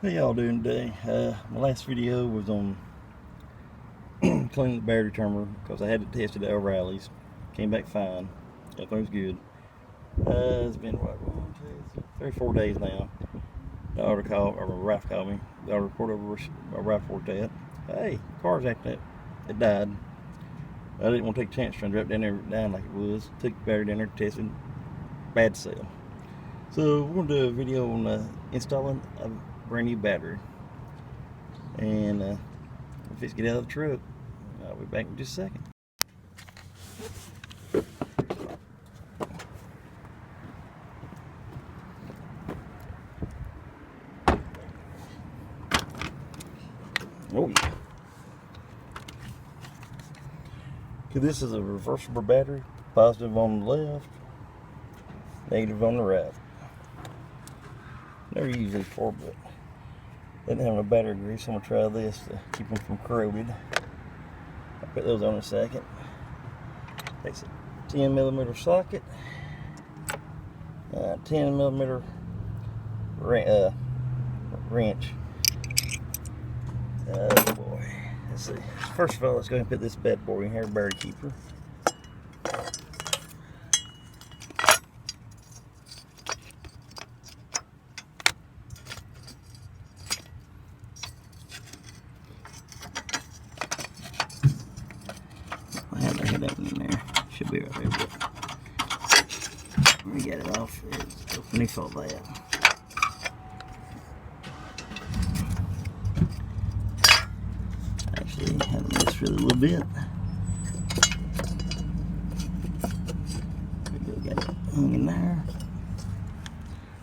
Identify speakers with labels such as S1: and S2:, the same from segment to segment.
S1: How y'all doing today? My last video was on cleaning the battery terminal because I had it tested at O'Reilly's. Came back fine. Everything's good. It's been what, 1, 2, 3, 4 days now. The daughter called, or my wife called me. The daughter reported over where my wife worked at. Hey, car's acting up. It died. I didn't want to take a chance trying to drop down there down like it was. Took the battery down there, tested. Bad cell. So we're going to do a video on installing a brand new battery. And if it's get out of the truck, I'll be back in just a second. Oh yeah. Okay, this is a reversible battery. Positive on the left, negative on the right. Never used these before, but didn't have no battery grease. I'm gonna try this to keep them from corroded. I'll put those on in a second. Takes a 10mm socket, 10mm wrench. Oh boy. Let's see. First of all, let's go ahead and put this bad boy in here, battery keeper. I have that open in there. Should be right there, but we get it off. It's beneath all that. Actually, I had to mess with it a little bit. We got it hanging there.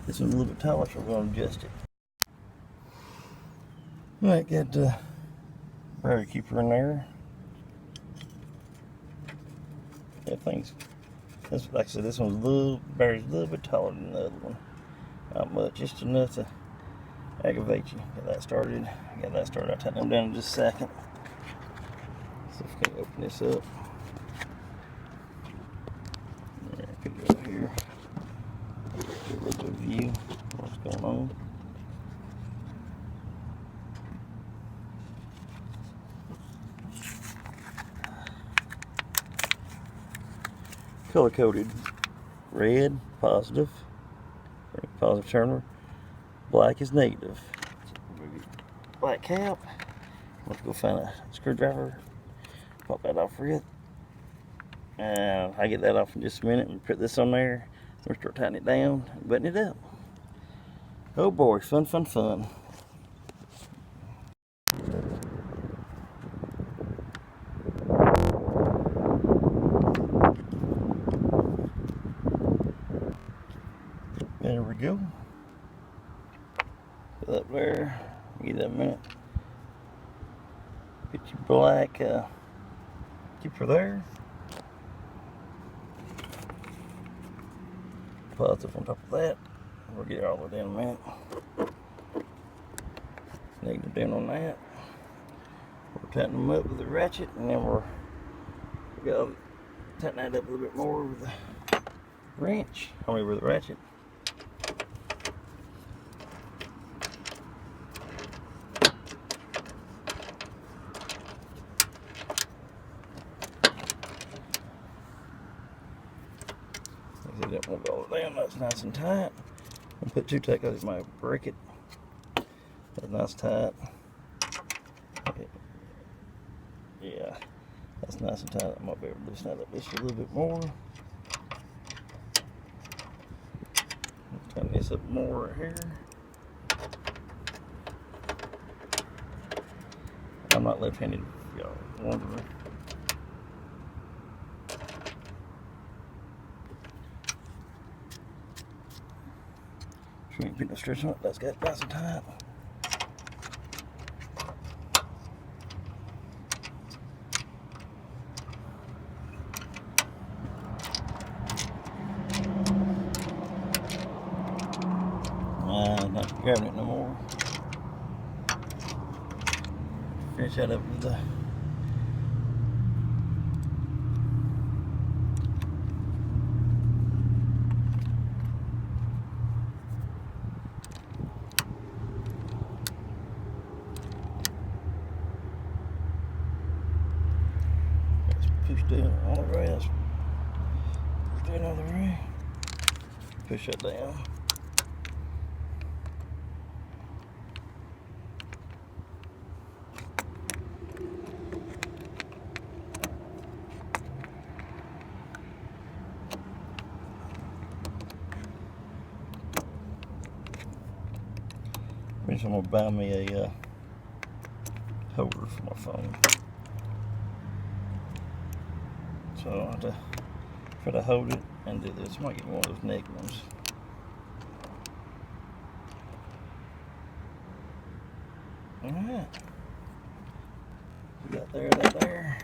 S1: This one's a little bit taller, so we're going to adjust it. Alright, got the battery keeper in there. Everything's, like I said, this one's battery's a little bit taller than the other one. Not much, just enough to aggravate you. Get that started. I'll tighten them down in just a second. See if we can open this up. Yeah, I could go here. Get a little bit of view of what's going on. Color coded. Red, positive terminal. Black is negative. Black cap. Let's go find a screwdriver. Pop that off for you. I'll get that off in just a minute and put this on there. We'll start tightening it down and button it up. Oh boy, fun, fun, fun. There we go. Put that there. Give that a minute. Get your black keeper there. Positive on top of that. We'll get it all the way down in a minute. Negative down on that. We'll tighten them up with the ratchet, and then we'll tighten that up a little bit more with the wrench. With the ratchet. That won't go down. That's nice and tight. I'll put too tight because it might break it. That's nice tight. Yeah, that's nice and tight. I might be able to loosen that up just a little bit more. Tighten this up more right here. I'm not left-handed, if y'all wondering. We ain't put no stretch on it. That's got nice and tight. Not grabbing it no more. Finish that up with the doing all the rest. Let's do another ring. Push that down. I'm gonna buy me a holder for my phone. So I'll have to try to hold it and do this. Might get one of those neck ones. Alright. We got that there.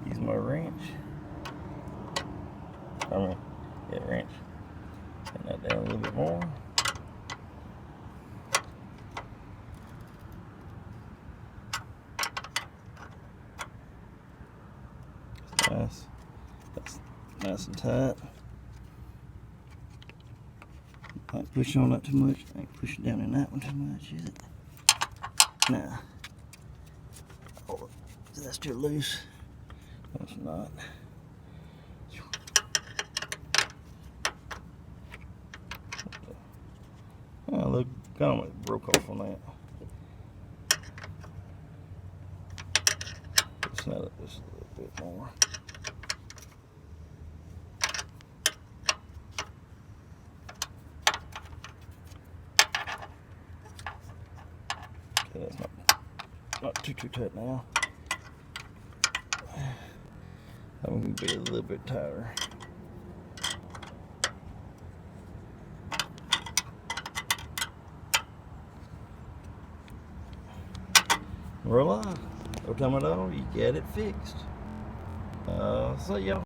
S1: Use my wrench. Wrench. Turn that down a little bit more. Nice. That's nice and tight. Not pushing on that too much. I ain't pushing down in that one too much, is it? Nah. Oh, that's still loose. No, it's not. Oh, look, kind of broke off on that. Snap it just a little bit more. Okay, that's not too tight now. That one can be a little bit tighter. Voila. No time at all, you get it fixed. See y'all.